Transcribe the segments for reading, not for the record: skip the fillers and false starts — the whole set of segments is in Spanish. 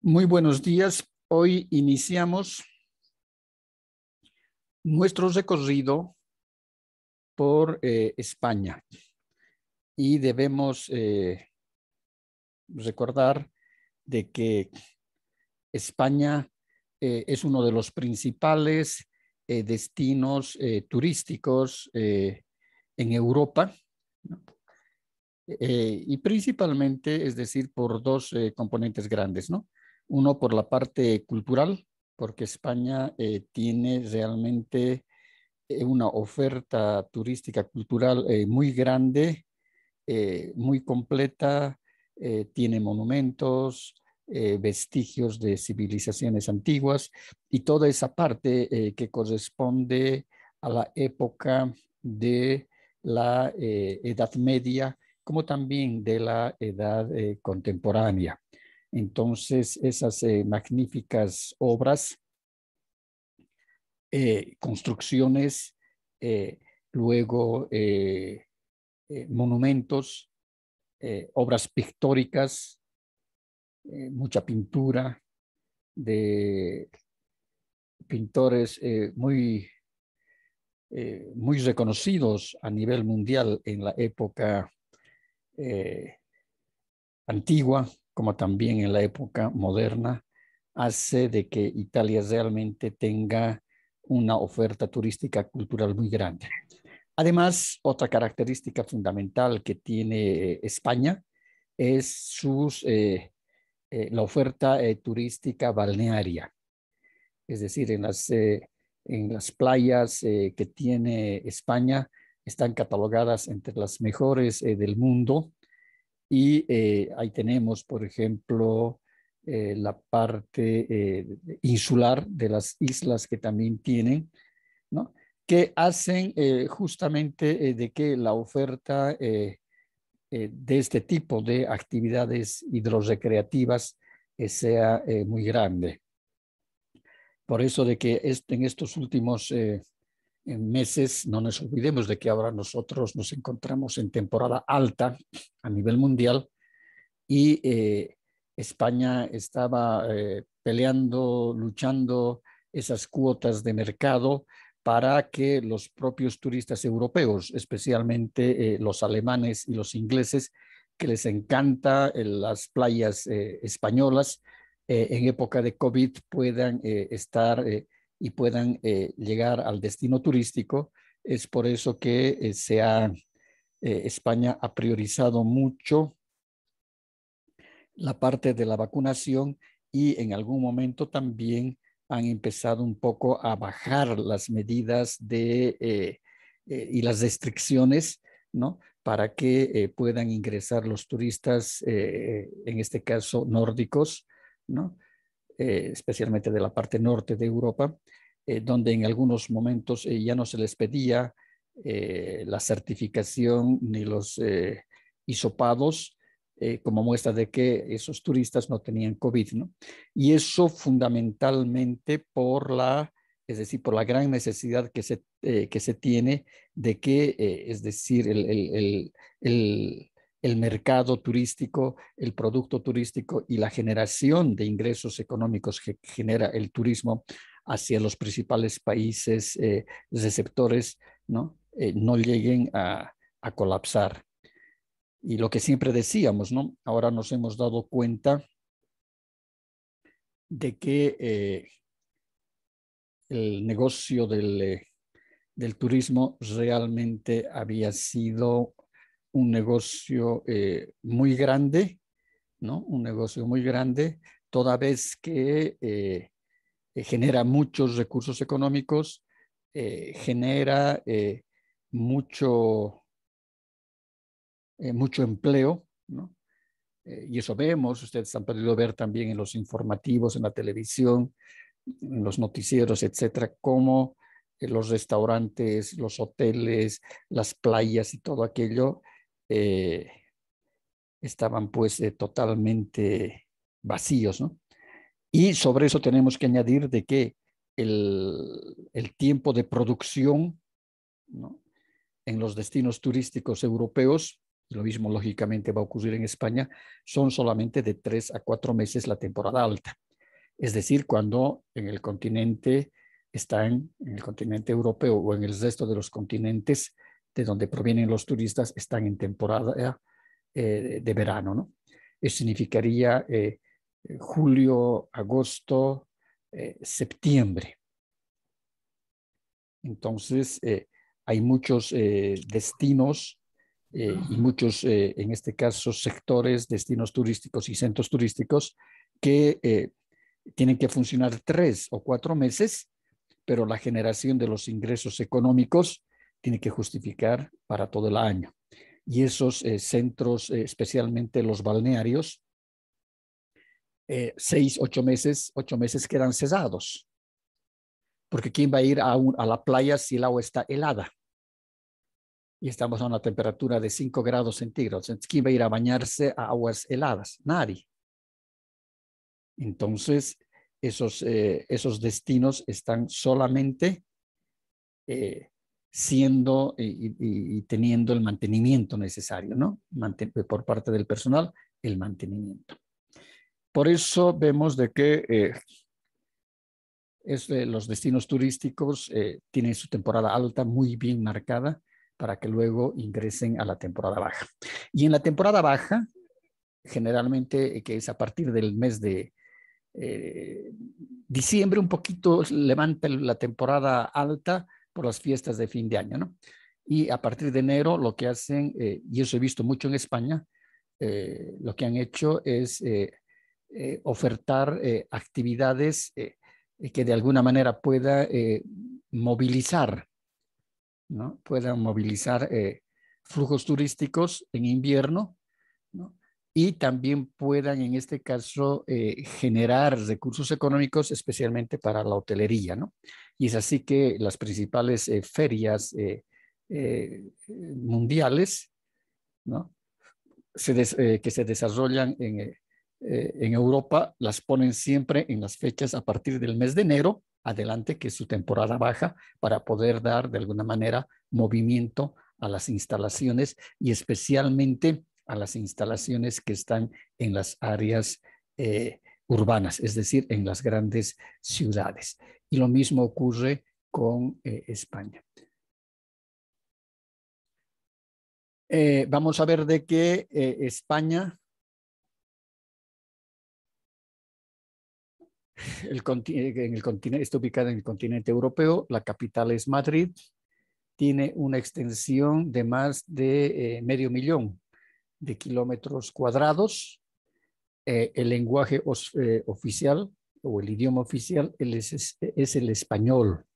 Muy buenos días. Hoy iniciamos nuestro recorrido por España y debemos recordar de que España es uno de los principales destinos turísticos en Europa, ¿no? Y principalmente, es decir, por dos componentes grandes, ¿no? Uno por la parte cultural, porque España tiene realmente una oferta turística cultural muy grande, muy completa, tiene monumentos, vestigios de civilizaciones antiguas y toda esa parte que corresponde a la época de la Edad Media, como también de la edad contemporánea. Entonces, esas magníficas obras, construcciones, eh, luego monumentos, obras pictóricas, mucha pintura de pintores muy reconocidos a nivel mundial en la época eh, antigua, como también en la época moderna, hace de que Italia realmente tenga una oferta turística cultural muy grande. Además, otra característica fundamental que tiene España es la oferta turística balnearia, es decir, en las playas que tiene España están catalogadas entre las mejores del mundo y ahí tenemos, por ejemplo, la parte insular de las islas que también tienen, ¿no? Que hacen justamente de que la oferta de este tipo de actividades hidrorrecreativas sea muy grande. Por eso de que en estos últimos meses, no nos olvidemos de que ahora nosotros nos encontramos en temporada alta a nivel mundial y España estaba peleando, luchando esas cuotas de mercado para que los propios turistas europeos, especialmente los alemanes y los ingleses, que les encanta las playas españolas, en época de COVID puedan estar y puedan llegar al destino turístico. Es por eso que España ha priorizado mucho la parte de la vacunación y en algún momento también han empezado un poco a bajar las medidas y las restricciones, ¿no? Para que puedan ingresar los turistas, en este caso nórdicos, ¿no? Especialmente de la parte norte de Europa, donde en algunos momentos ya no se les pedía la certificación ni los hisopados como muestra de que esos turistas no tenían COVID, ¿no? Y eso fundamentalmente es decir, por la gran necesidad que se tiene de que, es decir, el mercado turístico, el producto turístico y la generación de ingresos económicos que genera el turismo hacia los principales países receptores, ¿no? No lleguen a colapsar. Y lo que siempre decíamos, ¿no? Ahora nos hemos dado cuenta de que el negocio del turismo realmente había sido un negocio muy grande, ¿no? Un negocio muy grande, toda vez que genera muchos recursos económicos, genera mucho empleo, ¿no? Y eso vemos, ustedes han podido ver también en los informativos, en la televisión, en los noticieros, etcétera, cómo los restaurantes, los hoteles, las playas y todo aquello eh, estaban pues totalmente vacíos, ¿no? Y sobre eso tenemos que añadir de que el tiempo de producción, ¿no? En los destinos turísticos europeos y lo mismo lógicamente va a ocurrir en España, son solamente de 3 a 4 meses la temporada alta. Es decir, cuando en el continente están, en el continente europeo o en el resto de los continentes de donde provienen los turistas, están en temporada de verano, ¿no? Eso significaría julio, agosto, septiembre. Entonces, hay muchos destinos y muchos, en este caso, sectores, destinos turísticos y centros turísticos que tienen que funcionar 3 o 4 meses, pero la generación de los ingresos económicos tiene que justificar para todo el año. Y esos centros, especialmente los balnearios, 6, 8 meses quedan cesados. Porque ¿quién va a ir a la playa si el agua está helada? Y estamos a una temperatura de 5 grados centígrados. Entonces, ¿quién va a ir a bañarse a aguas heladas? Nadie. Entonces, esos destinos están solamente siendo y teniendo el mantenimiento necesario, ¿no? Por parte del personal, el mantenimiento. Por eso vemos de que los destinos turísticos tienen su temporada alta muy bien marcada para que luego ingresen a la temporada baja. Y en la temporada baja, generalmente, que es a partir del mes de diciembre, un poquito levanta la temporada alta por las fiestas de fin de año, ¿no? Y a partir de enero lo que hacen, y eso he visto mucho en España, lo que han hecho es ofertar actividades que de alguna manera pueda movilizar, ¿no? Puedan movilizar flujos turísticos en invierno, ¿no? Y también puedan, en este caso, generar recursos económicos, especialmente para la hotelería, ¿no? Y es así que las principales ferias mundiales, ¿no? Que se desarrollan en Europa, las ponen siempre en las fechas a partir del mes de enero adelante, que es su temporada baja, para poder dar de alguna manera movimiento a las instalaciones y especialmente a las instalaciones que están en las áreas urbanas, es decir, en las grandes ciudades. Y lo mismo ocurre con España. Vamos a ver de que España, está ubicada en el continente europeo, la capital es Madrid, tiene una extensión de más de medio millón de kilómetros cuadrados. El lenguaje oficial o el idioma oficial es el español,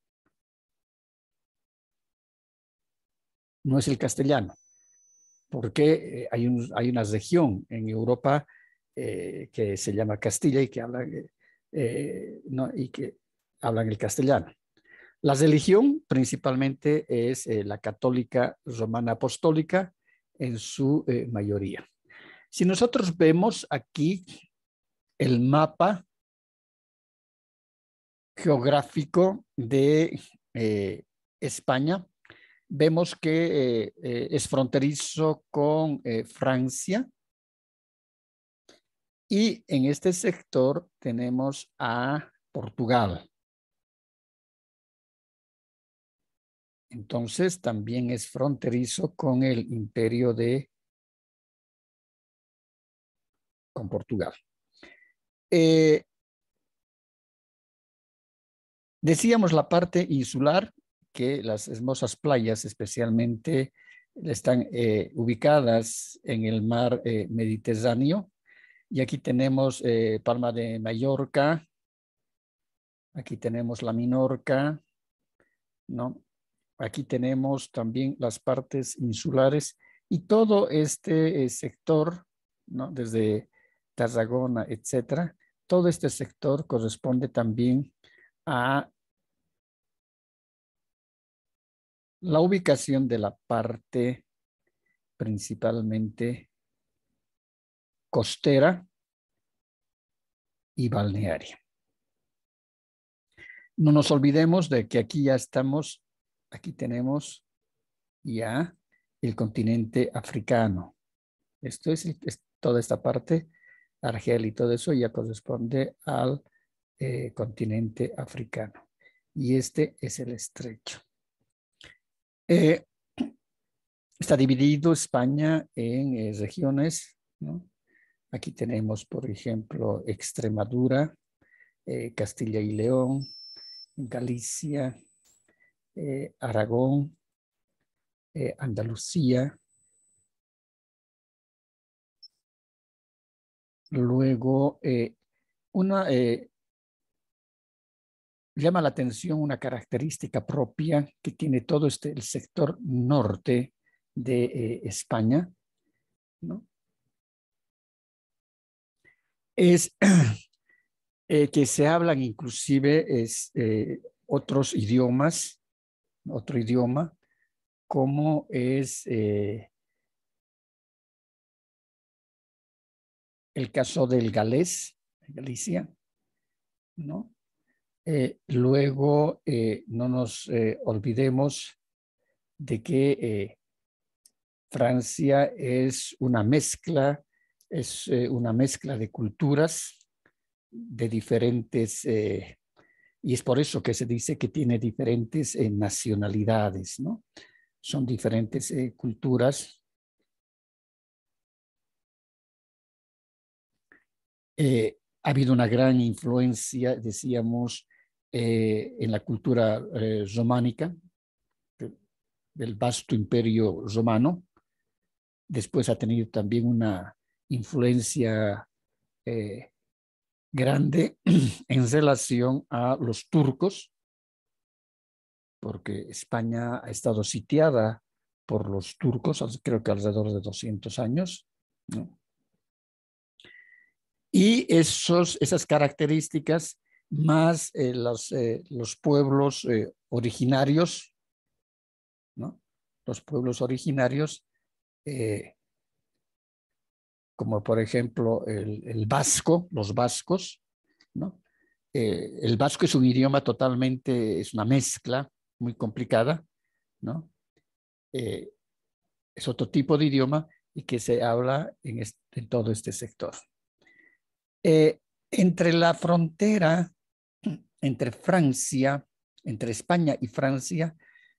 no es el castellano, porque hay una región en Europa que se llama Castilla y que no, y que hablan el castellano. La religión principalmente es la católica romana apostólica en su mayoría. Si nosotros vemos aquí el mapa geográfico de España, vemos que es fronterizo con Francia y en este sector tenemos a Portugal. Entonces también es fronterizo con el imperio con Portugal. Decíamos la parte insular, que las hermosas playas especialmente están ubicadas en el mar Mediterráneo. Y aquí tenemos Palma de Mallorca, aquí tenemos la Minorca, ¿no? Aquí tenemos también las partes insulares y todo este sector, ¿no? Desde Tarragona, etcétera. Todo este sector corresponde también a la ubicación de la parte principalmente costera y balnearia. No nos olvidemos de que aquí ya estamos, aquí tenemos ya el continente africano. Esto es toda esta parte, Argel y todo eso ya corresponde al continente africano. Y este es el estrecho. Eh, Está dividido España en regiones, ¿no? Aquí tenemos, por ejemplo, Extremadura, Castilla y León, Galicia, Aragón, Andalucía. Luego, llama la atención una característica propia que tiene todo el sector norte de España, ¿no? Es que se hablan inclusive otros idiomas, otro idioma, como es el caso del galés, Galicia, ¿no? Luego, no nos olvidemos de que Francia es una mezcla de culturas de diferentes, y es por eso que se dice que tiene diferentes nacionalidades, ¿no? Son diferentes culturas. Ha habido una gran influencia, decíamos, en la cultura románica, del vasto imperio romano. Después ha tenido también una influencia grande en relación a los turcos, porque España ha estado sitiada por los turcos, creo que alrededor de 200 años, ¿no? Y esas características más los pueblos originarios, ¿no? Los pueblos originarios, como por ejemplo el vasco, los vascos, ¿no? El vasco es un idioma totalmente, es una mezcla muy complicada, ¿no? Es otro tipo de idioma y que se habla en todo este sector. Entre la frontera, entre Francia, entre España y Francia,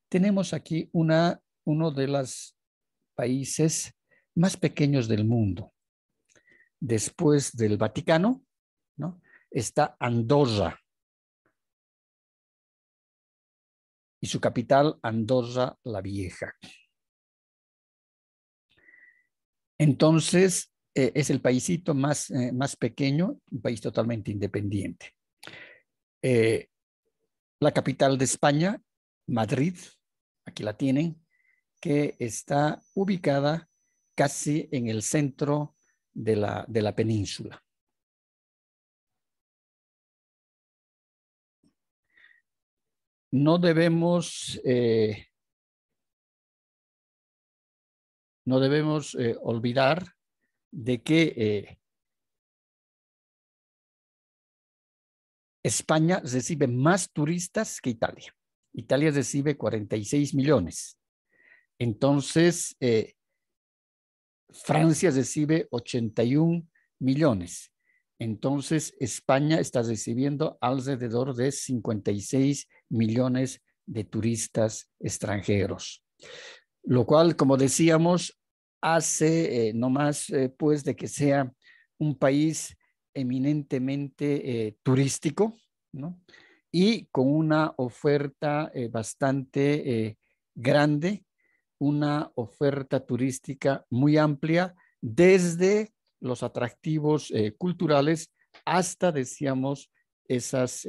tenemos aquí uno de los países más pequeños del mundo. Después del Vaticano, ¿no? Está Andorra y su capital, Andorra la Vieja. Entonces, es el paísito más pequeño, un país totalmente independiente. La capital de España, Madrid, aquí la tienen, que está ubicada casi en el centro de la península. No debemos olvidar de que España recibe más turistas que Italia. Italia recibe 46 millones. Entonces, Francia recibe 81 millones. Entonces, España está recibiendo alrededor de 56 millones de turistas extranjeros. Lo cual, como decíamos, hace no más pues de que sea un país eminentemente turístico, ¿no? Y con una oferta bastante grande, una oferta turística muy amplia, desde los atractivos culturales hasta, decíamos, esas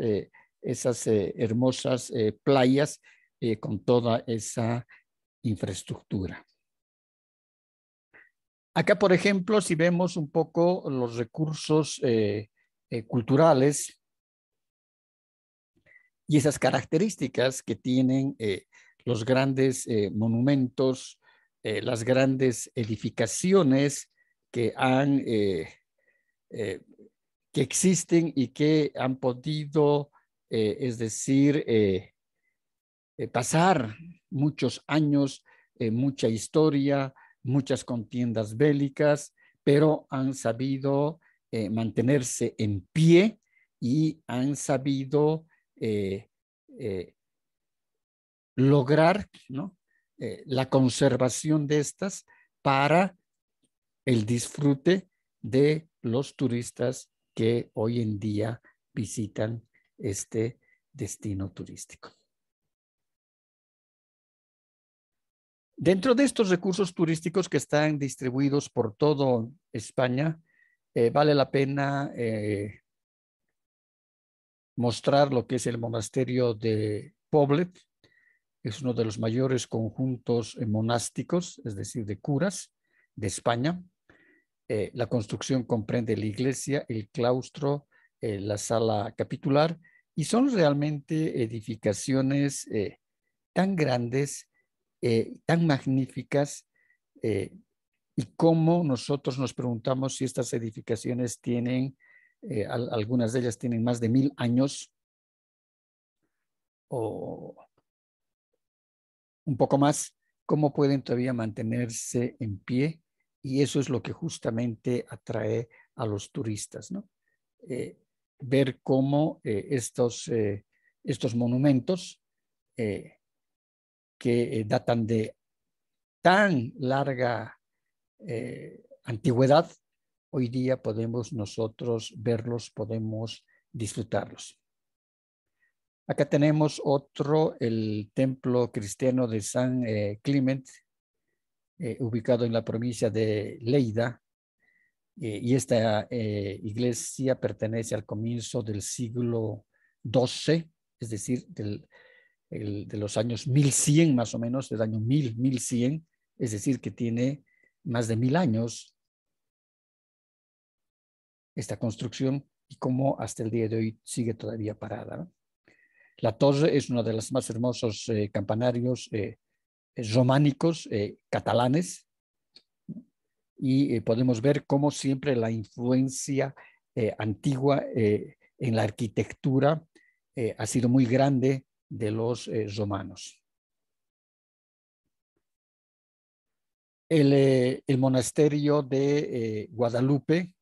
hermosas playas con toda esa infraestructura. Acá, por ejemplo, si vemos un poco los recursos culturales y esas características que tienen los grandes monumentos, las grandes edificaciones que que existen y que han podido, es decir, pasar muchos años, mucha historia, muchas contiendas bélicas, pero han sabido mantenerse en pie y han sabido lograr, ¿no? La conservación de estas para el disfrute de los turistas que hoy en día visitan este destino turístico. Dentro de estos recursos turísticos que están distribuidos por toda España, vale la pena mostrar lo que es el monasterio de Poblet. Es uno de los mayores conjuntos monásticos, es decir, de curas de España. La construcción comprende la iglesia, el claustro, la sala capitular, y son realmente edificaciones tan grandes, tan magníficas, y cómo nosotros nos preguntamos si estas edificaciones tienen, algunas de ellas tienen más de 1000 años o un poco más, cómo pueden todavía mantenerse en pie, y eso es lo que justamente atrae a los turistas, ¿no? Ver cómo estos monumentos que datan de tan larga antigüedad, hoy día podemos nosotros verlos, podemos disfrutarlos. Acá tenemos otro, el templo cristiano de San Clement, ubicado en la provincia de Lleida, y esta iglesia pertenece al comienzo del siglo XII, es decir, de los años 1100 más o menos, del año 1100, es decir, que tiene más de 1000 años esta construcción, y cómo hasta el día de hoy sigue todavía parada, ¿no? La torre es uno de los más hermosos campanarios románicos catalanes, y podemos ver cómo siempre la influencia antigua en la arquitectura ha sido muy grande de los romanos. El monasterio de Guadalupe,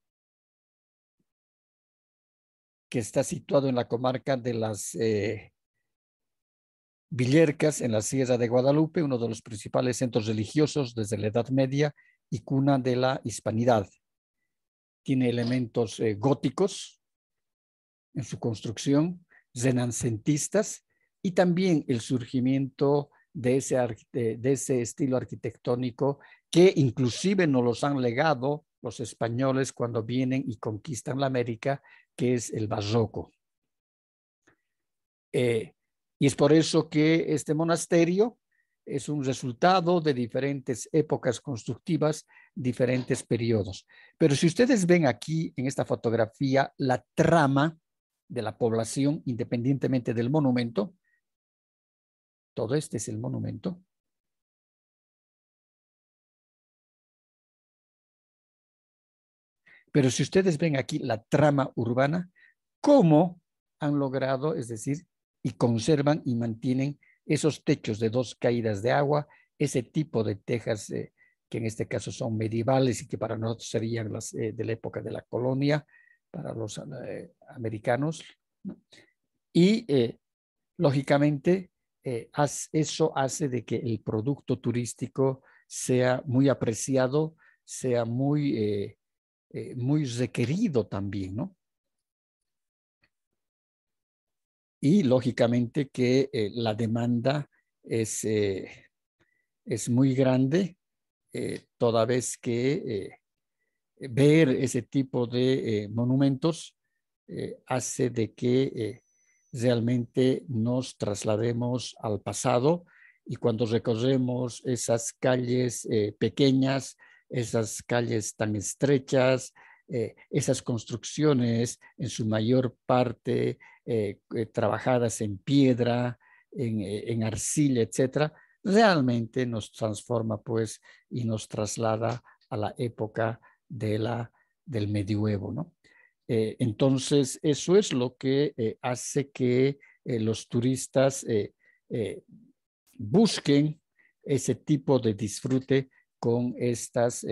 que está situado en la comarca de las Villercas, en la Sierra de Guadalupe, uno de los principales centros religiosos desde la Edad Media y cuna de la hispanidad. Tiene elementos góticos en su construcción, renacentistas, y también el surgimiento de ese estilo arquitectónico que inclusive nos los han legado los españoles cuando vienen y conquistan la América, que es el barroco. Y es por eso que este monasterio es un resultado de diferentes épocas constructivas, diferentes periodos. Pero si ustedes ven aquí en esta fotografía la trama de la población, independientemente del monumento, todo este es el monumento. Pero si ustedes ven aquí la trama urbana, cómo han logrado, es decir, y conservan y mantienen esos techos de 2 caídas de agua, ese tipo de tejas que en este caso son medievales y que para nosotros serían las de la época de la colonia, para los americanos, ¿no? Y lógicamente eso hace de que el producto turístico sea muy apreciado, sea muy requerido también, ¿no? Y lógicamente que la demanda es muy grande, toda vez que ver ese tipo de monumentos hace de que realmente nos traslademos al pasado, y cuando recorremos esas calles pequeñas, esas calles tan estrechas, esas construcciones en su mayor parte trabajadas en piedra, en arcilla, etcétera, realmente nos transforma pues y nos traslada a la época del medioevo, ¿no? Entonces, eso es lo que hace que los turistas busquen ese tipo de disfrute con estas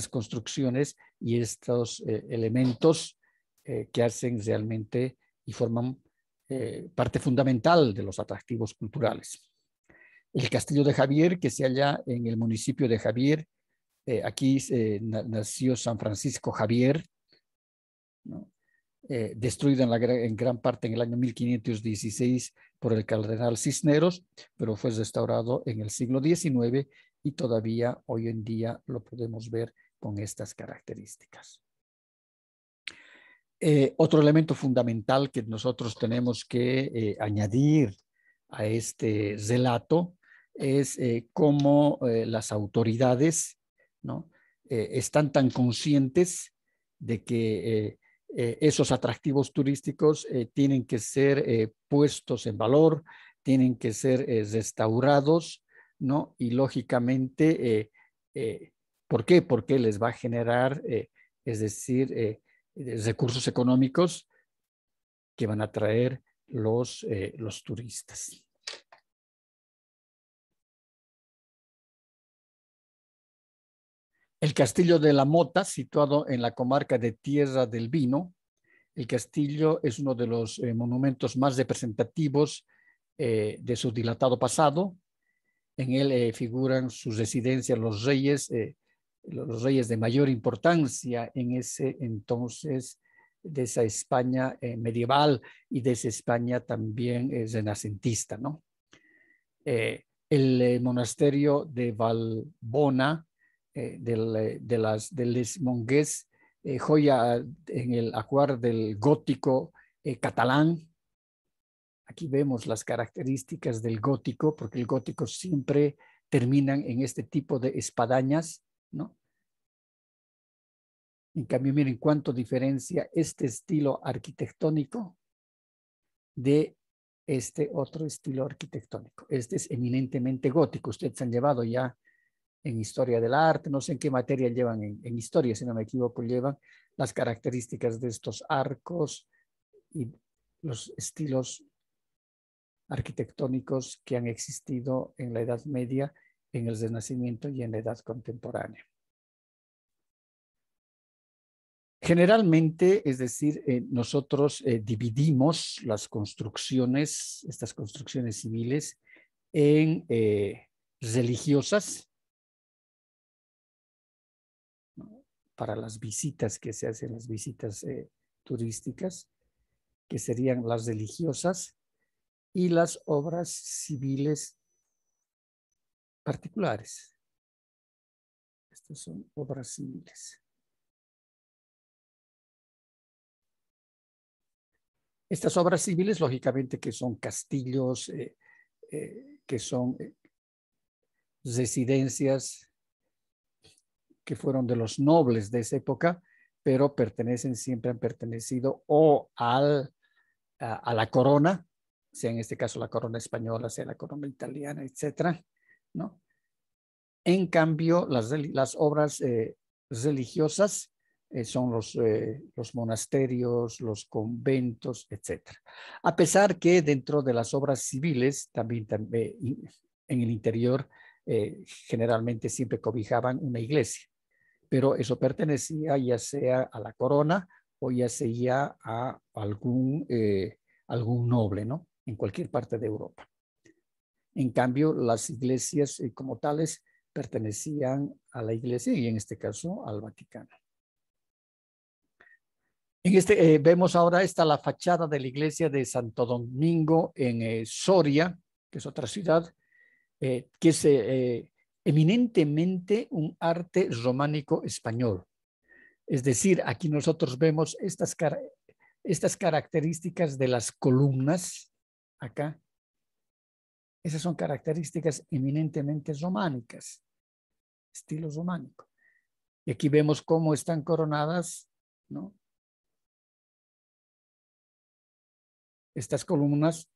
construcciones y estos elementos que hacen realmente y forman parte fundamental de los atractivos culturales. El Castillo de Javier, que se halla en el municipio de Javier, aquí nació San Francisco Javier, ¿no? Destruido en gran parte en el año 1516 por el cardenal Cisneros, pero fue restaurado en el siglo XIX y todavía hoy en día lo podemos ver con estas características. Otro elemento fundamental que nosotros tenemos que añadir a este relato es cómo las autoridades, ¿no? Están tan conscientes de que esos atractivos turísticos tienen que ser puestos en valor, tienen que ser restaurados, ¿no? Y lógicamente, ¿por qué? Porque les va a generar, es decir, recursos económicos que van a traer los turistas. El Castillo de la Mota, situado en la comarca de Tierra del Vino. El castillo es uno de los monumentos más representativos de su dilatado pasado. En él figuran sus residencias los reyes de mayor importancia en ese entonces, de esa España medieval y de esa España también renacentista, ¿no? El monasterio de Valbona, del Les Mongués, joya en el ajuar del gótico catalán. Aquí vemos las características del gótico, porque el gótico siempre terminan en este tipo de espadañas, ¿no? En cambio, miren cuánto diferencia este estilo arquitectónico de este otro estilo arquitectónico. Este es eminentemente gótico. Ustedes han llevado ya en historia del arte, no sé en qué materia llevan en historia, si no me equivoco, llevan las características de estos arcos y los estilos arquitectónicos que han existido en la Edad Media, en el Renacimiento y en la Edad Contemporánea. Generalmente, es decir, nosotros dividimos las construcciones, estas construcciones civiles, en religiosas, ¿no? Para las visitas que se hacen, las visitas turísticas, que serían las religiosas, y las obras civiles particulares. Estas son obras civiles. Estas obras civiles, lógicamente, que son castillos, que son residencias que fueron de los nobles de esa época, pero siempre han pertenecido o a la corona, sea en este caso la corona española, sea la corona italiana, etcétera, ¿no? En cambio, las obras religiosas son los monasterios, los conventos, etcétera. A pesar que dentro de las obras civiles, también en el interior, generalmente siempre cobijaban una iglesia, pero eso pertenecía ya sea a la corona o ya sea a algún noble, ¿no? En cualquier parte de Europa. En cambio, las iglesias como tales pertenecían a la iglesia y en este caso al Vaticano. Vemos ahora la fachada de la iglesia de Santo Domingo en Soria, que es otra ciudad, que es eminentemente un arte románico español. Es decir, aquí nosotros vemos estas características de las columnas, acá. Esas son características eminentemente románicas, estilo románico. Y aquí vemos cómo están coronadas, ¿no? Estas columnas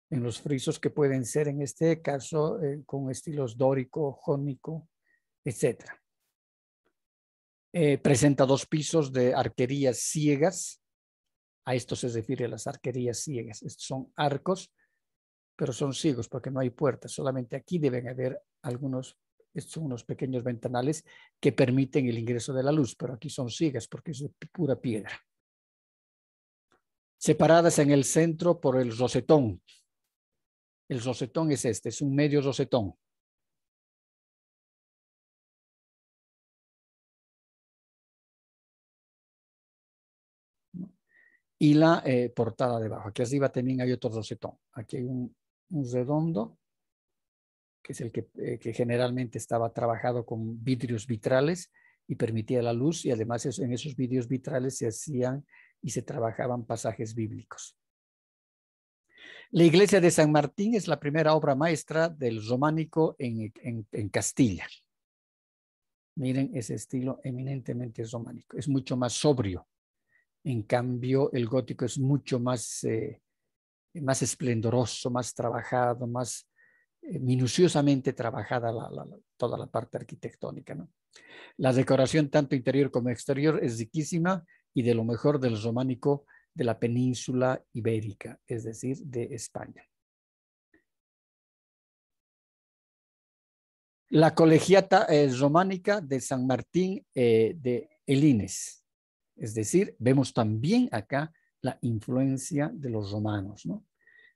en los frisos que pueden ser, en este caso, con estilos dórico, jónico, etc. Presenta 2 pisos de arquerías ciegas. A esto se refiere a las arquerías ciegas. Estos son arcos, pero son ciegos porque no hay puertas. Solamente aquí deben haber algunos Estos son unos pequeños ventanales que permiten el ingreso de la luz, pero aquí son ciegas porque es de pura piedra. Separadas en el centro por el rosetón. El rosetón es este, es un medio rosetón. Y la portada debajo. Aquí arriba también hay otro rosetón. Aquí hay un redondo, que es el que generalmente estaba trabajado con vidrios vitrales y permitía la luz, y además en esos vidrios vitrales se hacían y se trabajaban pasajes bíblicos. La iglesia de San Martín es la primera obra maestra del románico en Castilla. Miren ese estilo eminentemente románico. Es mucho más sobrio. En cambio, el gótico es mucho más esplendoroso, más trabajado, más minuciosamente trabajada toda la parte arquitectónica, ¿no? La decoración tanto interior como exterior es riquísima y de lo mejor del románico de la península ibérica, es decir, de España. La colegiata románica de San Martín de Elines, es decir, vemos también acá la influencia de los romanos, ¿no?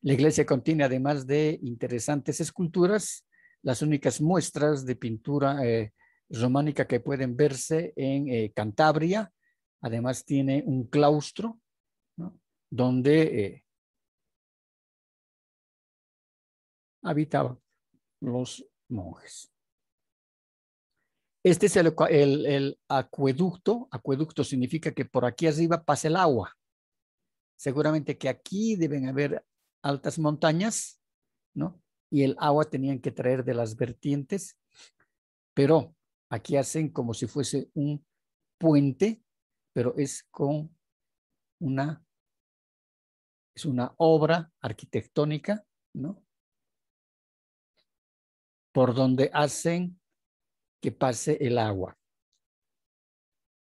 La iglesia contiene, además de interesantes esculturas, las únicas muestras de pintura románica que pueden verse en Cantabria. Además tiene un claustro, ¿no?, donde habitaban los monjes. Este es el acueducto. Acueducto significa que por aquí arriba pasa el agua. Seguramente que aquí deben haber altas montañas, ¿no? Y el agua tenían que traer de las vertientes, pero aquí hacen como si fuese un puente, pero es una obra arquitectónica, ¿no?, por donde hacen que pase el agua.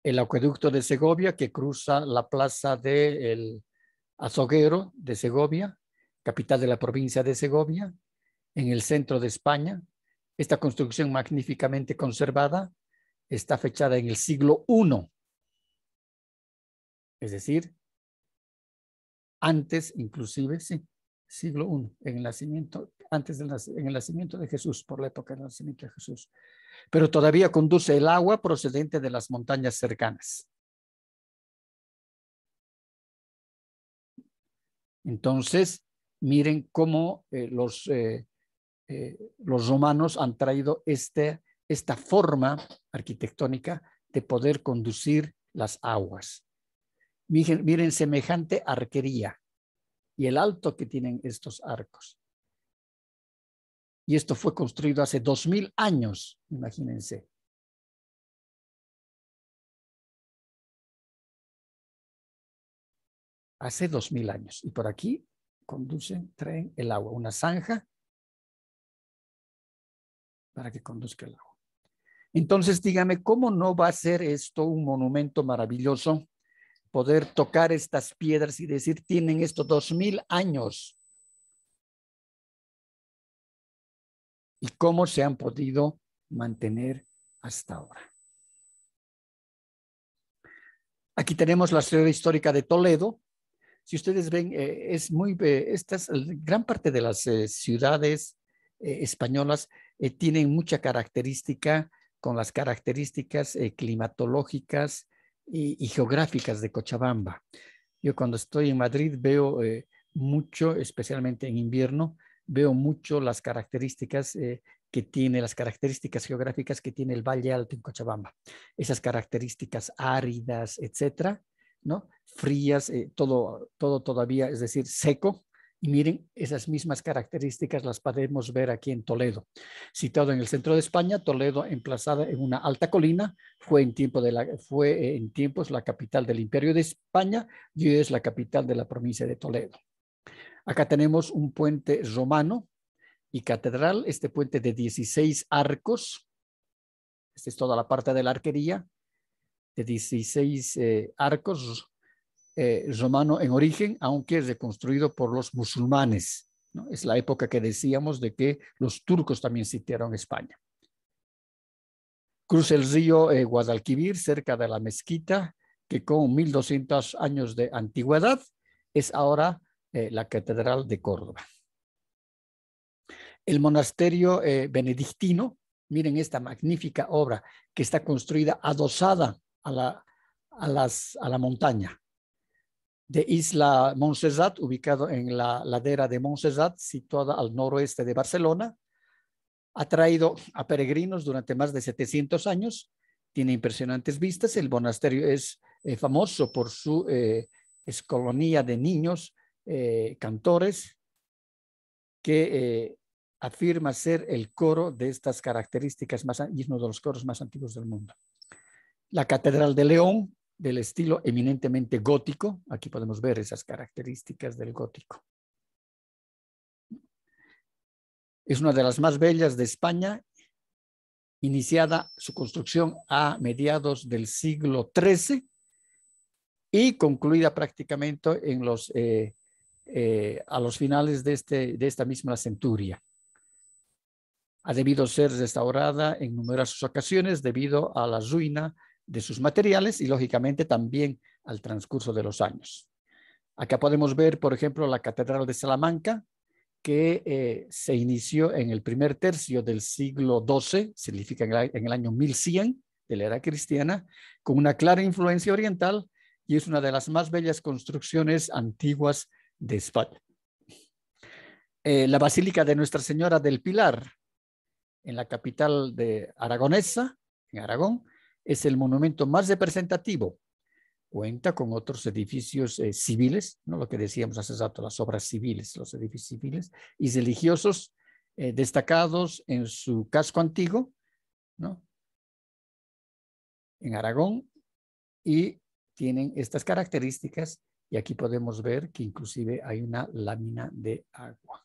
El acueducto de Segovia, que cruza la plaza del Azoguero de Segovia, capital de la provincia de Segovia, en el centro de España. Esta construcción magníficamente conservada está fechada en el siglo I, es decir, antes inclusive, sí, siglo I, en el nacimiento, en el nacimiento de Jesús, por la época del nacimiento de Jesús. Pero todavía conduce el agua procedente de las montañas cercanas. Entonces, miren cómo los romanos han traído esta forma arquitectónica de poder conducir las aguas. Miren semejante arquería y el alto que tienen estos arcos. Y esto fue construido hace 2000 años, imagínense. Hace 2000 años. Y por aquí traen el agua, una zanja para que conduzca el agua. Entonces, dígame, ¿cómo no va a ser esto un monumento maravilloso? Poder tocar estas piedras y decir, tienen estos 2000 años. ¿Y cómo se han podido mantener hasta ahora? Aquí tenemos la ciudad histórica de Toledo. Si ustedes ven, gran parte de las ciudades españolas tienen mucha característica con las características climatológicas y geográficas de Cochabamba. Yo cuando estoy en Madrid veo mucho, especialmente en invierno, veo mucho las características las características geográficas que tiene el Valle Alto en Cochabamba. Esas características áridas, etcétera, ¿no? Frías, todo todavía, es decir, seco. Y miren, esas mismas características las podemos ver aquí en Toledo. Situado en el centro de España, Toledo, emplazada en una alta colina, fue en tiempos la capital del Imperio de España y hoy es la capital de la provincia de Toledo. Acá tenemos un puente romano y catedral, este puente de 16 arcos. Esta es toda la parte de la arquería, de 16 arcos, romano en origen, aunque reconstruido por los musulmanes, ¿no? Es la época que decíamos de que los turcos también sitiaron España. Cruza el río Guadalquivir cerca de la mezquita, que con 1200 años de antigüedad es ahora la Catedral de Córdoba. El monasterio benedictino, miren esta magnífica obra que está construida adosada a la montaña de Isla Montserrat, ubicado en la ladera de Montserrat, situada al noroeste de Barcelona. Ha traído a peregrinos durante más de 700 años, tiene impresionantes vistas. El monasterio es famoso por su escolanía de niños cantores que afirma ser el coro de estas características y es uno de los coros más antiguos del mundo. La Catedral de León, del estilo eminentemente gótico. Aquí podemos ver esas características del gótico. Es una de las más bellas de España, iniciada su construcción a mediados del siglo XIII y concluida prácticamente en a los finales de esta misma centuria. Ha debido ser restaurada en numerosas ocasiones debido a la ruina de sus materiales y, lógicamente, también al transcurso de los años. Acá podemos ver, por ejemplo, la Catedral de Salamanca, que se inició en el primer tercio del siglo XII, significa en el año 1100 de la era cristiana, con una clara influencia oriental y es una de las más bellas construcciones antiguas de España. La Basílica de Nuestra Señora del Pilar, en la capital de Aragonesa, en Aragón, es el monumento más representativo. Cuenta con otros edificios civiles, ¿no? Lo que decíamos hace rato, las obras civiles, los edificios civiles y religiosos destacados en su casco antiguo, ¿no? En Aragón, y tienen estas características, y aquí podemos ver que inclusive hay una lámina de agua.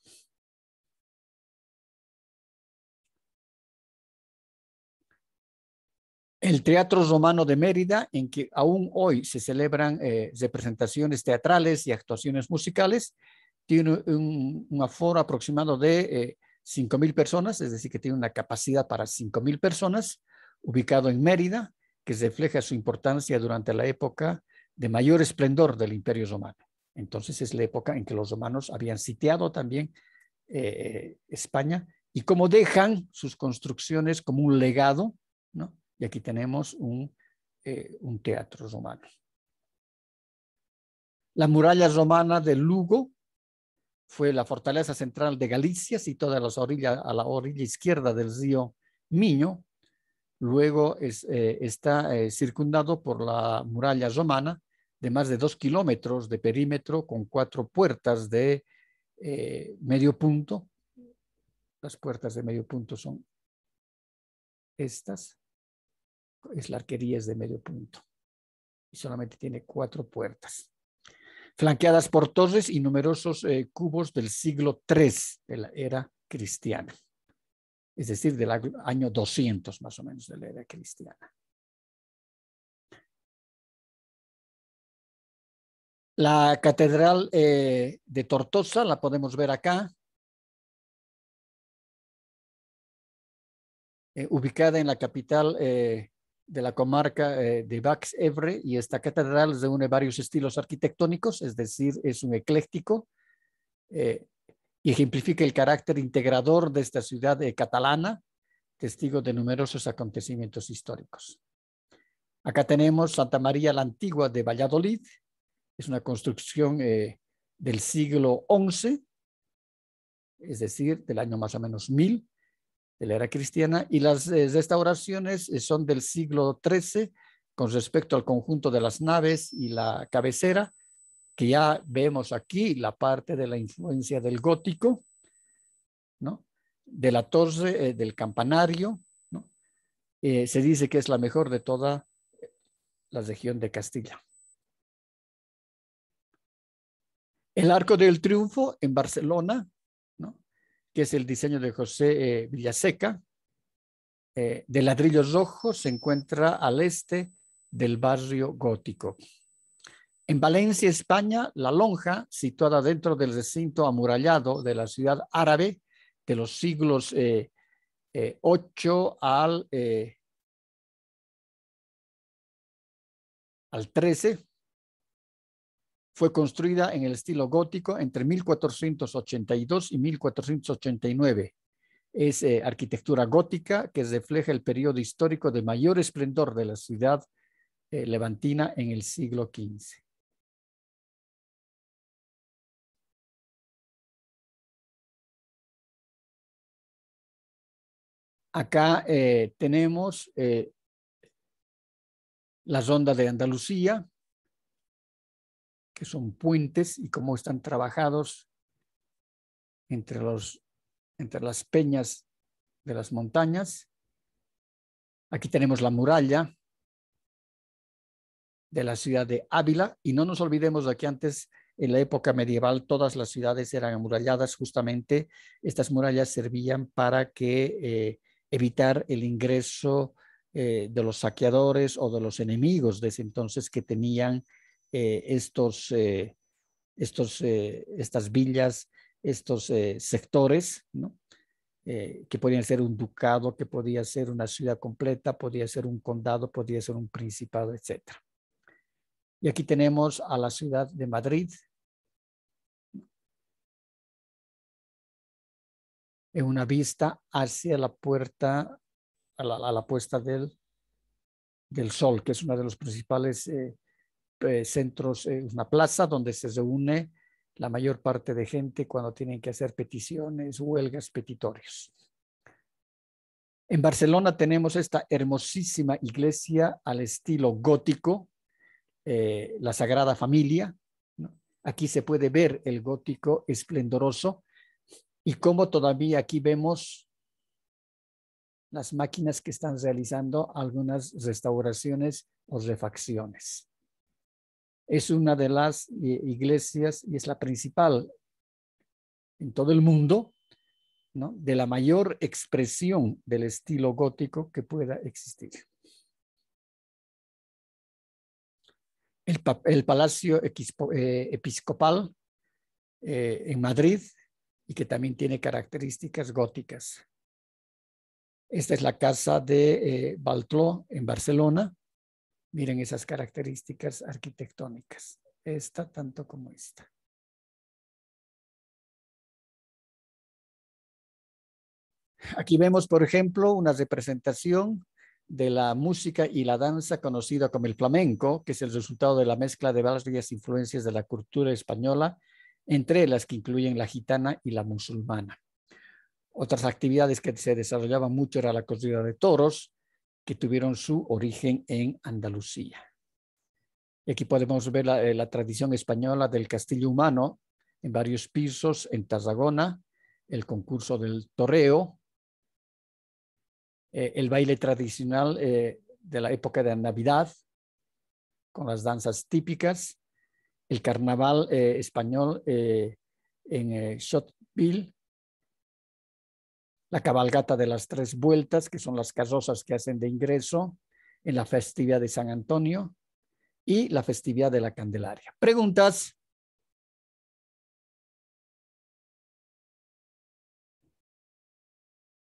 El Teatro Romano de Mérida, en que aún hoy se celebran representaciones teatrales y actuaciones musicales, tiene un aforo aproximado de 5.000 personas, es decir, que tiene una capacidad para 5.000 personas, ubicado en Mérida, que refleja su importancia durante la época de mayor esplendor del Imperio Romano. Entonces es la época en que los romanos habían sitiado también España, y cómo dejan sus construcciones como un legado, ¿no? Y aquí tenemos un teatro romano. La muralla romana de Lugo fue la fortaleza central de Galicia, situada a la orilla izquierda del río Miño. Luego está circundado por la muralla romana de más de 2 kilómetros de perímetro, con 4 puertas de medio punto. Las puertas de medio punto son estas. Es la arquería es de medio punto y solamente tiene 4 puertas, flanqueadas por torres y numerosos cubos del siglo III de la era cristiana, es decir, del año 200 más o menos de la era cristiana. La Catedral de Tortosa la podemos ver acá, ubicada en la capital de la comarca de Baix-Ebre, y esta catedral reúne varios estilos arquitectónicos, es decir, es un ecléctico y ejemplifica el carácter integrador de esta ciudad catalana, testigo de numerosos acontecimientos históricos. Acá tenemos Santa María la Antigua de Valladolid, es una construcción del siglo XI, es decir, del año más o menos 1000, de la era cristiana, y las restauraciones son del siglo XIII con respecto al conjunto de las naves y la cabecera, que ya vemos aquí la parte de la influencia del gótico, ¿no? De la torre, del campanario, ¿no? Se dice que es la mejor de toda la región de Castilla. El Arco del Triunfo en Barcelona, ¿no? Que es el diseño de José Villaseca, de ladrillos rojos, se encuentra al este del barrio gótico. En Valencia, España, la lonja, situada dentro del recinto amurallado de la ciudad árabe de los siglos 8 al al XIII. Fue construida en el estilo gótico entre 1482 y 1489. Es arquitectura gótica que refleja el periodo histórico de mayor esplendor de la ciudad levantina en el siglo XV. Acá tenemos la ronda de Andalucía, que son puentes y cómo están trabajados entre las peñas de las montañas. Aquí tenemos la muralla de la ciudad de Ávila, y no nos olvidemos de que antes, en la época medieval, todas las ciudades eran amuralladas. Justamente estas murallas servían para evitar el ingreso de los saqueadores o de los enemigos de ese entonces que tenían estas villas, estos sectores, ¿no? Que podían ser un ducado, que podía ser una ciudad completa, podía ser un condado, podía ser un principado, etc. Y aquí tenemos a la ciudad de Madrid, en una vista hacia la puerta, a la puesta del sol, que es uno de los principales centros, una plaza donde se reúne la mayor parte de gente cuando tienen que hacer peticiones, huelgas, petitorios. En Barcelona tenemos esta hermosísima iglesia al estilo gótico, la Sagrada Familia, ¿no? Aquí se puede ver el gótico esplendoroso y cómo todavía aquí vemos las máquinas que están realizando algunas restauraciones o refacciones. Es una de las iglesias y es la principal en todo el mundo, ¿no?, de la mayor expresión del estilo gótico que pueda existir. El Palacio Episcopal en Madrid, y que también tiene características góticas. Esta es la casa de Balcló en Barcelona. Miren esas características arquitectónicas, esta tanto como esta. Aquí vemos, por ejemplo, una representación de la música y la danza conocida como el flamenco, que es el resultado de la mezcla de varias influencias de la cultura española, entre las que incluyen la gitana y la musulmana. Otras actividades que se desarrollaban mucho era la corrida de toros, que tuvieron su origen en Andalucía. Y aquí podemos ver la tradición española del castillo humano en varios pisos en Tarragona, el concurso del toreo, el baile tradicional de la época de Navidad, con las danzas típicas, el carnaval español en Sotteville, la cabalgata de las 3 vueltas, que son las carrozas que hacen de ingreso en la festividad de San Antonio, y la festividad de la Candelaria. ¿Preguntas?